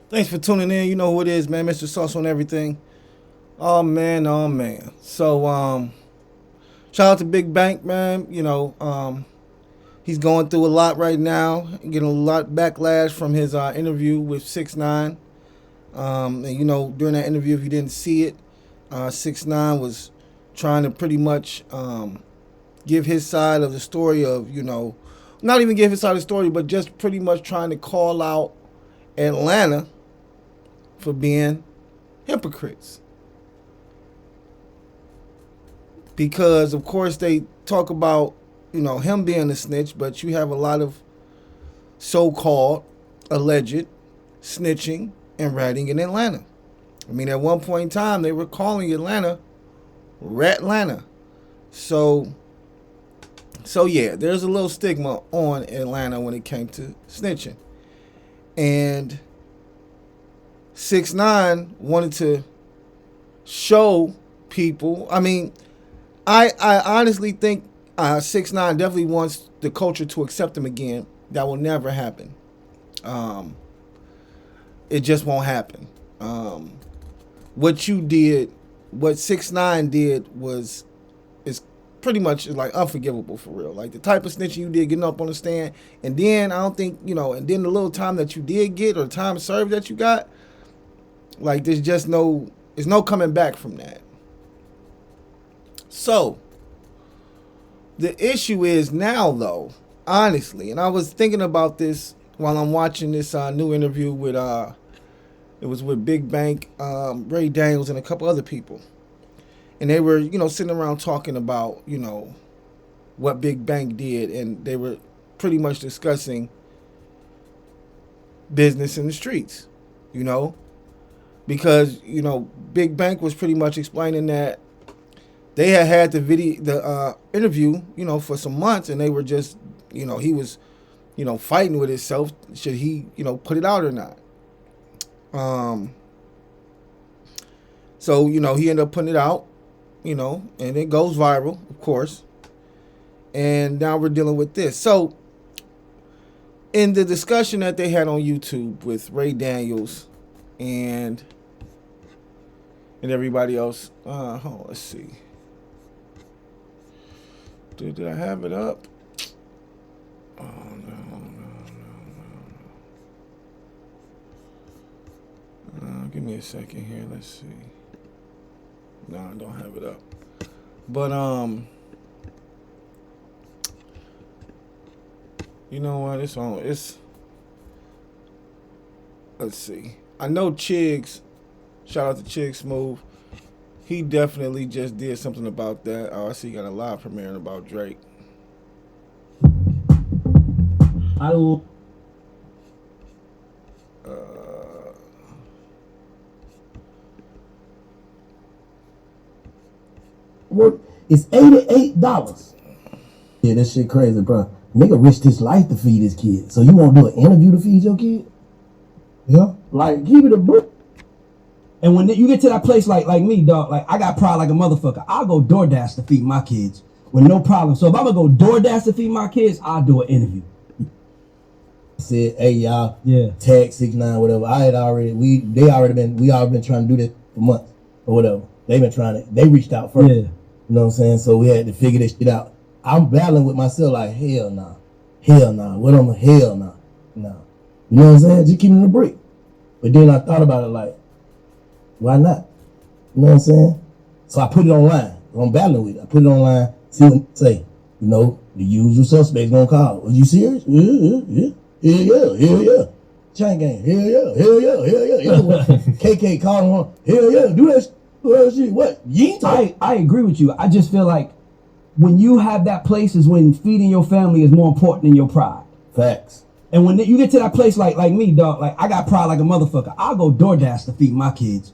Thanks for tuning in. You know who it is, man. Mr. Sauce on everything. Oh man, oh man. So shout out to Big Bank, man. He's going through a lot right now, getting a lot backlash from his interview with 6ix9ine. And during that interview, if you didn't see it, 6ix9ine was trying to pretty much give his side of the story of, not even give his side of the story, but just pretty much trying to call out Atlanta for being hypocrites. Because, of course, they talk about, him being a snitch, but you have a lot of so-called alleged snitching and ratting in Atlanta. I mean, at one point in time, they were calling Atlanta Ratlanta. So yeah, there's a little stigma on Atlanta when it came to snitching. And 6ix9ine wanted to show people. I mean, I honestly think 6ix9ine definitely wants the culture to accept him again. That will never happen. It just won't happen. What you did, what 6ix9ine did is pretty much like unforgivable for real. Like the type of snitching you did getting up on the stand, and then I don't think, and then the little time that you did get or time served that you got, like there's no coming back from that. So the issue is now though, honestly, and I was thinking about this while I'm watching this new interview with it was with Big Bank, Ray Daniels, and a couple other people, and they were sitting around talking about what Big Bank did, and they were pretty much discussing business in the streets, because Big Bank was pretty much explaining that they had the interview for some months, and they were just he was fighting with himself, should he put it out or not. So he ended up putting it out, and it goes viral, of course, and now we're dealing with this. So in the discussion that they had on YouTube with Ray Daniels and everybody else, let's see. Did I have it up? Oh, no. Give me a second here. Let's see. No, I don't have it up. But, you know what? It's, let's see. I know Chigs, shout out to Chigs Smooth. He definitely just did something about that. Oh, I see he got a live premiering about Drake. It's $88. Yeah, that shit crazy, bro. Nigga risked his life to feed his kid. So you won't do an interview to feed your kid? Yeah. Like, give it a book. And when you get to that place like me, dog, like I got pride like a motherfucker. I'll go DoorDash to feed my kids with no problem. So if I'm gonna go DoorDash to feed my kids, I'll do an interview. Said, hey y'all, tag 6ix9ine, whatever. We already been trying to do this for months or whatever. They reached out first. Yeah. You know what I'm saying? So we had to figure this shit out. I'm battling with myself like, hell nah. Hell nah. What am I? Hell nah. Nah. You know what I'm saying? Just keep it in the brick. But then I thought about it like, why not? You know what I'm saying? So I put it online. I'm battling with it. I put it online, see what it say. The usual suspects gonna call. Are you serious? Yeah. Yeah. Chain gang. Hell yeah. KK calling on. Hell yeah. Do that shit. What? You ain't talking. I agree with you. I just feel like when you have that place is when feeding your family is more important than your pride. Facts. And when you get to that place like me, dog, like I got pride like a motherfucker. I'll go DoorDash to feed my kids.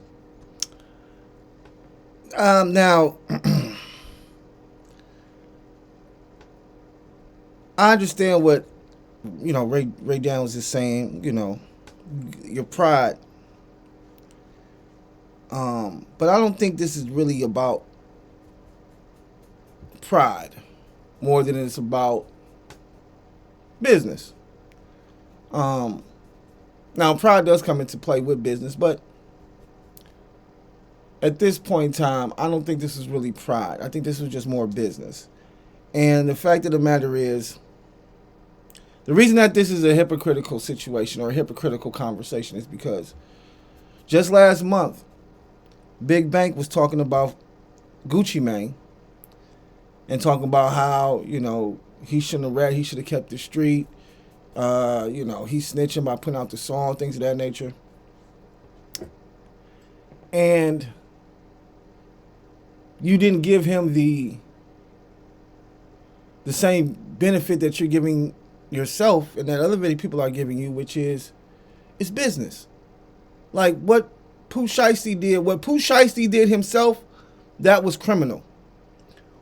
Now, I understand what Ray Daniels is saying. Your pride. But I don't think this is really about pride more than it's about business. Now, pride does come into play with business, but at this point in time, I don't think this is really pride. I think this was just more business. And the fact of the matter is, the reason that this is a hypocritical situation or a hypocritical conversation is because just last month, Big Bank was talking about Gucci Mane and talking about how, he shouldn't have read, he should have kept the street. He's snitching by putting out the song, things of that nature. And you didn't give him the same benefit that you're giving yourself and that other many people are giving you, which is it's business. Like what Pooh Shiesty did himself, that was criminal.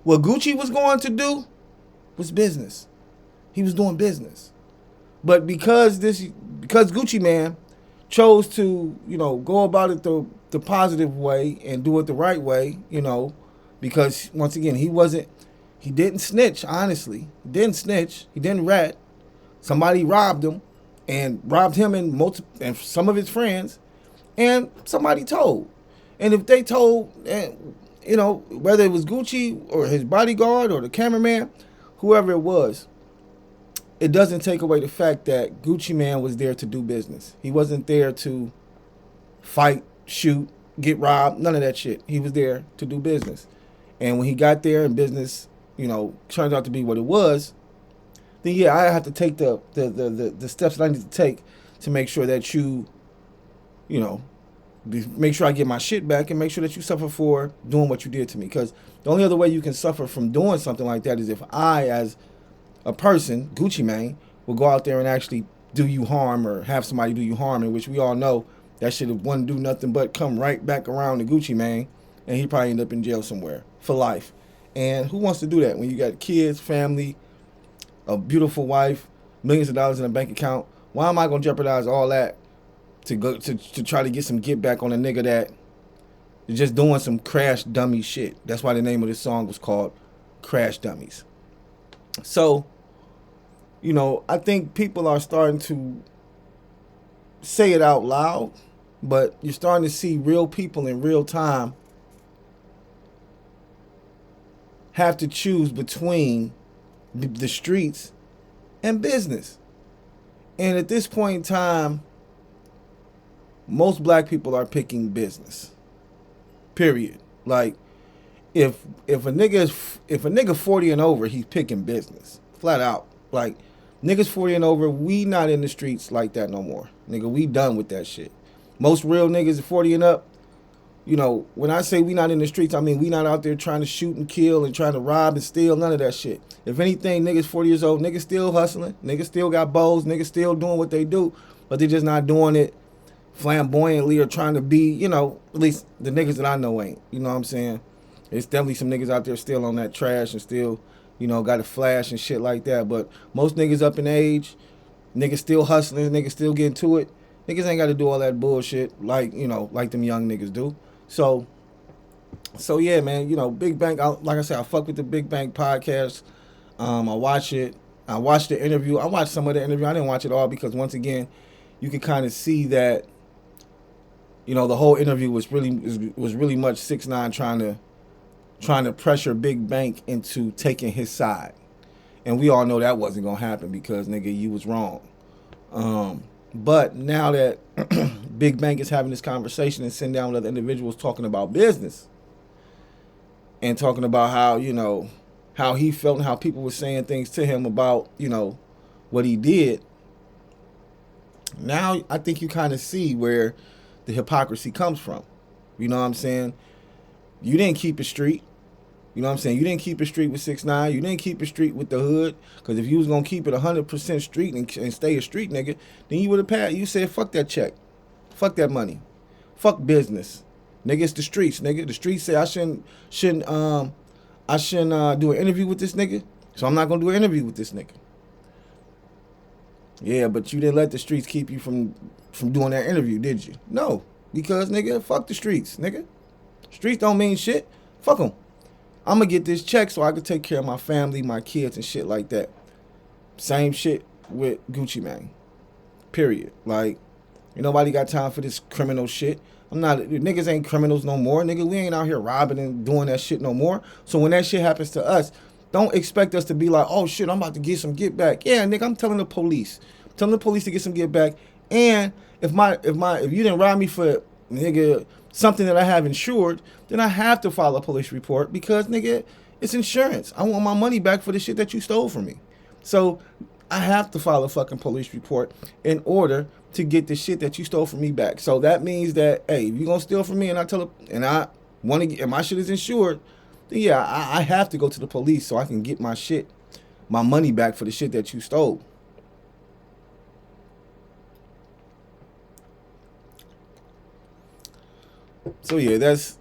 What Gucci was going to do was business. He was doing business. But because Gucci Mane chose to, go about it the positive way and do it the right way, because once again, he didn't snitch, honestly. He didn't snitch. He didn't rat. Somebody robbed him and and some of his friends, and somebody told. And if they told, whether it was Gucci or his bodyguard or the cameraman, whoever it was, it doesn't take away the fact that Gucci Mane was there to do business. He wasn't there to fight, shoot, get robbed, none of that shit. He was there to do business. And when he got there and business, turned out to be what it was, then yeah, I have to take the steps that I need to take to make sure that make sure I get my shit back and make sure that you suffer for doing what you did to me. Because the only other way you can suffer from doing something like that is if I, as a person, Gucci Mane, will go out there and actually do you harm or have somebody do you harm, in which we all know that shit wouldn't do nothing but come right back around to Gucci Mane, and he probably end up in jail somewhere for life. And who wants to do that when you got kids, family, a beautiful wife, millions of dollars in a bank account? Why am I gonna jeopardize all that to go to try to get some get back on a nigga that is just doing some crash dummy shit? That's why the name of this song was called Crash Dummies. So, I think people are starting to say it out loud, but you're starting to see real people in real time have to choose between the streets and business. And at this point in time, most black people are picking business. Period. Like, if a nigga 40 and over, he's picking business. Flat out. Like, niggas 40 and over, we not in the streets like that no more. Nigga, we done with that shit. Most real niggas 40 and up, when I say we not in the streets, I mean we not out there trying to shoot and kill and trying to rob and steal, none of that shit. If anything, niggas 40 years old, niggas still hustling, niggas still got bows, niggas still doing what they do, but they just not doing it flamboyantly or trying to be, at least the niggas that I know ain't. You know what I'm saying? There's definitely some niggas out there still on that trash and still, got a flash and shit like that. But most niggas up in age, niggas still hustling, niggas still getting to it. Niggas ain't got to do all that bullshit like them young niggas do. So yeah, man, Big Bank, like I said, I fuck with the Big Bank podcast. I watch it. I watched the interview. I watched some of the interview. I didn't watch it all because, once again, you can kind of see that, the whole interview was really much 6ix9ine trying to pressure Big Bank into taking his side. And we all know that wasn't going to happen because, nigga, you was wrong. But now that Big Bank is having this conversation and sitting down with other individuals talking about business and talking about how he felt and how people were saying things to him about, what he did, now I think you kind of see where the hypocrisy comes from. You know what I'm saying? You didn't keep it street. You know what I'm saying? You didn't keep it street with 6ix9ine. You didn't keep it street with the hood. Because if you was going to keep it 100% street and stay a street nigga, then you would have passed. You said, fuck that check. Fuck that money. Fuck business. Nigga, it's the streets, nigga. The streets say I shouldn't do an interview with this nigga. So I'm not going to do an interview with this nigga. Yeah, but you didn't let the streets keep you from doing that interview, did you? No. Because, nigga, fuck the streets, nigga. Streets don't mean shit. Fuck them. I'm going to get this check so I can take care of my family, my kids, and shit like that. Same shit with Gucci Mane. Period. Like, Ain't nobody got time for this criminal shit. Niggas ain't criminals no more. Nigga, we ain't out here robbing and doing that shit no more. So when that shit happens to us, don't expect us to be like, oh shit, I'm about to get some get back. Yeah, nigga, I'm telling the police. I'm telling the police to get some get back. And if you didn't rob me for, nigga, something that I have insured, then I have to file a police report because, nigga, it's insurance. I want my money back for the shit that you stole from me. So I have to file a fucking police report in order to get the shit that you stole from me back. So that means that, hey, if you're gonna steal from me and I want to get, and my shit is insured, then yeah, I have to go to the police so I can get my money back for the shit that you stole. So yeah, that's,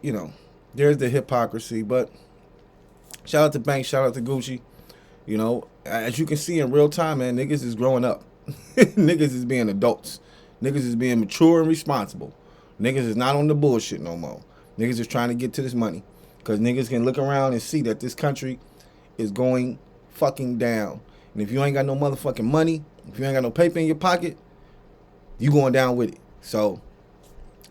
there's the hypocrisy. But shout out to Bank, shout out to Gucci. As you can see in real time, man, niggas is growing up. Niggas is being adults. Niggas is being mature and responsible. Niggas is not on the bullshit no more. Niggas is trying to get to this money. Because niggas can look around and see that this country is going fucking down. And if you ain't got no motherfucking money, if you ain't got no paper in your pocket, you going down with it. So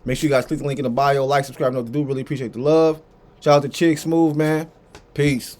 make sure you guys click the link in the bio, like, subscribe, know what to do. Really appreciate the love. Shout out to Chick Smooth, man. Peace.